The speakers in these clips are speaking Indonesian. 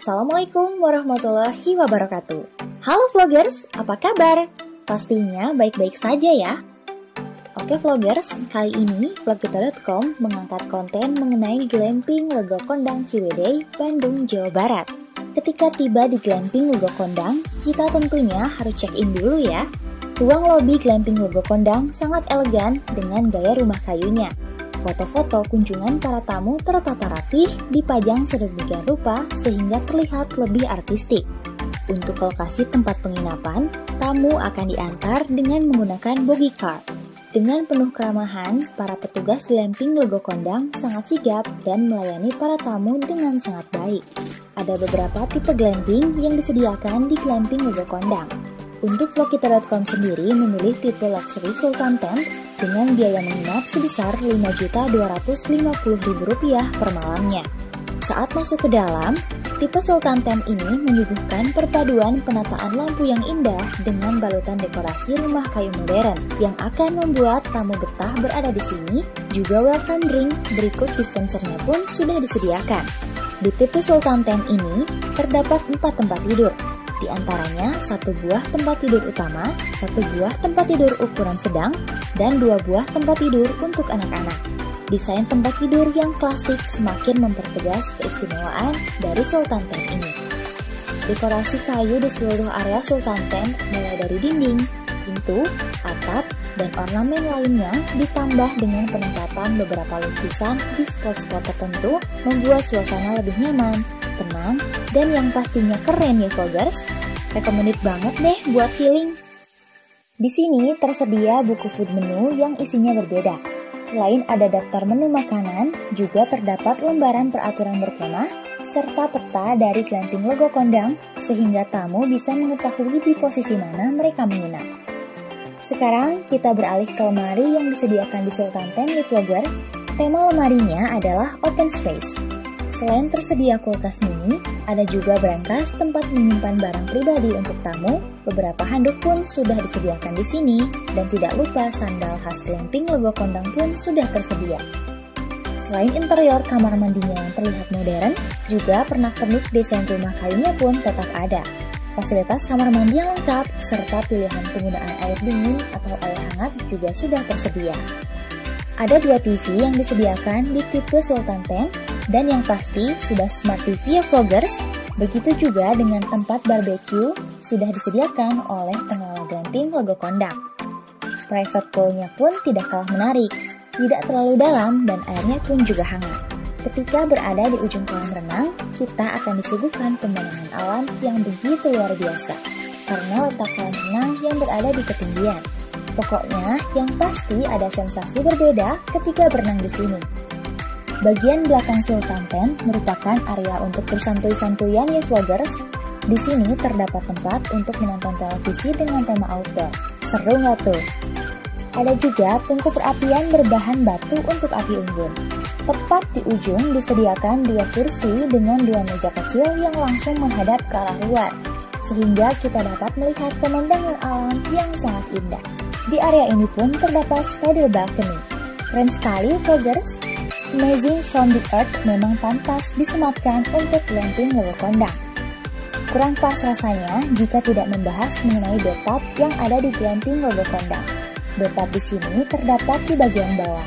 Assalamualaikum warahmatullahi wabarakatuh. Halo vloggers, apa kabar? Pastinya baik-baik saja ya. Oke vloggers, kali ini vlogkita.com mengangkat konten mengenai glamping Lego Kondang Ciwidey, Bandung, Jawa Barat. Ketika tiba di glamping Lego Kondang, kita tentunya harus check-in dulu ya. Ruang lobi glamping Lego Kondang sangat elegan dengan gaya rumah kayunya. Foto-foto kunjungan para tamu tertata rapih, dipajang sedemikian rupa sehingga terlihat lebih artistik. Untuk lokasi tempat penginapan, tamu akan diantar dengan menggunakan bogie car. Dengan penuh keramahan, para petugas glamping Lego Kondang sangat sigap dan melayani para tamu dengan sangat baik. Ada beberapa tipe glamping yang disediakan di glamping Lego Kondang. Untuk vlogkita.com sendiri memilih tipe luxury Sultan Tent dengan biaya menginap sebesar Rp5.250.000 per malamnya. Saat masuk ke dalam, tipe Sultan Tent ini menyuguhkan perpaduan penataan lampu yang indah dengan balutan dekorasi rumah kayu modern yang akan membuat tamu betah berada di sini. Juga welcome drink berikut dispensernya pun sudah disediakan. Di tipe Sultan Tent ini terdapat 4 tempat tidur. Di antaranya 1 buah tempat tidur utama, 1 buah tempat tidur ukuran sedang, dan 2 buah tempat tidur untuk anak-anak. Desain tempat tidur yang klasik semakin mempertegas keistimewaan dari Sultan Tent ini. Dekorasi kayu di seluruh area Sultan Tent mulai dari dinding, pintu, atap, dan ornamen lainnya ditambah dengan penempatan beberapa lukisan di spot-spot tertentu membuat suasana lebih nyaman, tenang, dan yang pastinya keren ya vloggers. Recommended banget deh buat healing. Di sini tersedia buku food menu yang isinya berbeda. Selain ada daftar menu makanan, juga terdapat lembaran peraturan berkemah serta peta dari glamping Lego Kondang sehingga tamu bisa mengetahui di posisi mana mereka menginap. Sekarang kita beralih ke lemari yang disediakan di Sultan Tent ya vlogger. Tema lemarinya adalah open space. Selain tersedia kulkas mini, ada juga brankas tempat menyimpan barang pribadi untuk tamu. Beberapa handuk pun sudah disediakan di sini, dan tidak lupa sandal khas glamping Lego Kondang pun sudah tersedia. Selain interior kamar mandinya yang terlihat modern, juga pernak-pernik desain rumah kayunya pun tetap ada. Fasilitas kamar mandi yang lengkap, serta pilihan penggunaan air dingin atau air hangat juga sudah tersedia. Ada 2 TV yang disediakan di tipe Sultan Tent, dan yang pasti sudah Smart TV ya vloggers. Begitu juga dengan tempat barbecue sudah disediakan oleh pengelola glamping Lego Kondang. Private poolnya pun tidak kalah menarik, tidak terlalu dalam dan airnya pun juga hangat. Ketika berada di ujung kolam renang, kita akan disuguhkan pemandangan alam yang begitu luar biasa karena letak kolam renang yang berada di ketinggian. Pokoknya yang pasti ada sensasi berbeda ketika berenang di sini. Bagian belakang Sultan Tent merupakan area untuk bersantuy-santuyan ya vloggers. Di sini terdapat tempat untuk menonton televisi dengan tema outdoor. Seru nggak tuh? Ada juga tungku perapian berbahan batu untuk api unggun. Tepat di ujung disediakan 2 kursi dengan 2 meja kecil yang langsung menghadap ke arah luar, sehingga kita dapat melihat pemandangan alam yang sangat indah. Di area ini pun terdapat spider balcony. Keren sekali vloggers. Amazing from the Earth memang pantas disematkan untuk glamping Lego Kondang. Kurang pas rasanya jika tidak membahas mengenai bathtub yang ada di glamping Lego Kondang. Bathtub di sini terdapat di bagian bawah.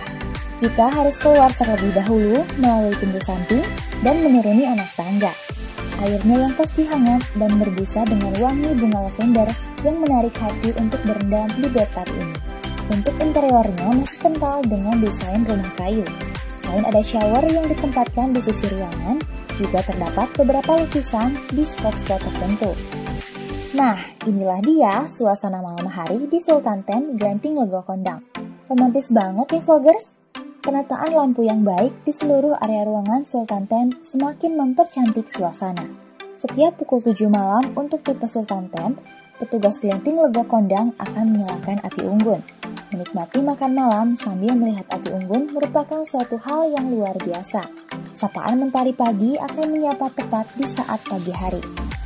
Kita harus keluar terlebih dahulu melalui pintu samping dan menuruni anak tangga. Airnya yang pasti hangat dan berbusa dengan wangi bunga lavender yang menarik hati untuk berendam di bathtub ini. Untuk interiornya masih kental dengan desain rumah kayu. Selain ada shower yang ditempatkan di sisi ruangan, juga terdapat beberapa lukisan di spot-spot tertentu. Nah, inilah dia suasana malam hari di Sultan Tent glamping Lego Kondang. Romantis banget ya vloggers? Penataan lampu yang baik di seluruh area ruangan Sultan Tent semakin mempercantik suasana. Setiap pukul 7 malam untuk tipe Sultan Tent, petugas glamping Lego Kondang akan menyalakan api unggun. Menikmati makan malam sambil melihat api unggun merupakan suatu hal yang luar biasa. Sapaan mentari pagi akan menyapa tepat di saat pagi hari.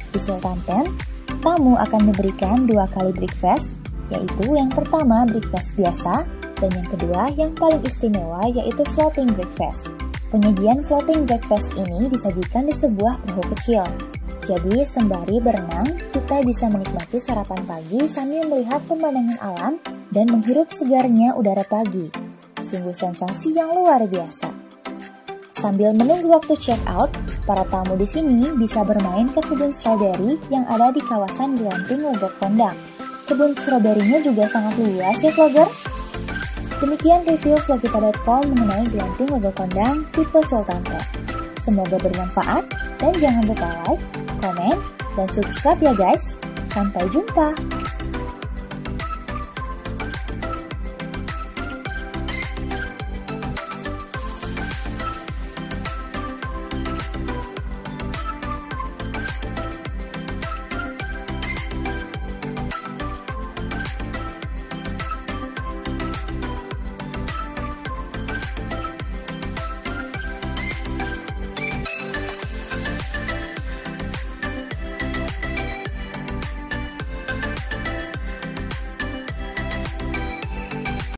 Di Sultan Tent, tamu akan diberikan 2 kali breakfast, yaitu yang pertama breakfast biasa, dan yang kedua yang paling istimewa yaitu floating breakfast. Penyajian floating breakfast ini disajikan di sebuah perahu kecil. Jadi sembari berenang, kita bisa menikmati sarapan pagi sambil melihat pemandangan alam dan menghirup segarnya udara pagi. Sungguh sensasi yang luar biasa. Sambil menunggu waktu check out, para tamu di sini bisa bermain ke kebun stroberi yang ada di kawasan Glamping Legok Kondang. Kebun stroberinya juga sangat luas ya vloggers. Demikian review vlogita.com mengenai Glamping Legok Kondang tipe Sultan Ten. Semoga bermanfaat dan jangan lupa like, komen, dan subscribe ya guys. Sampai jumpa.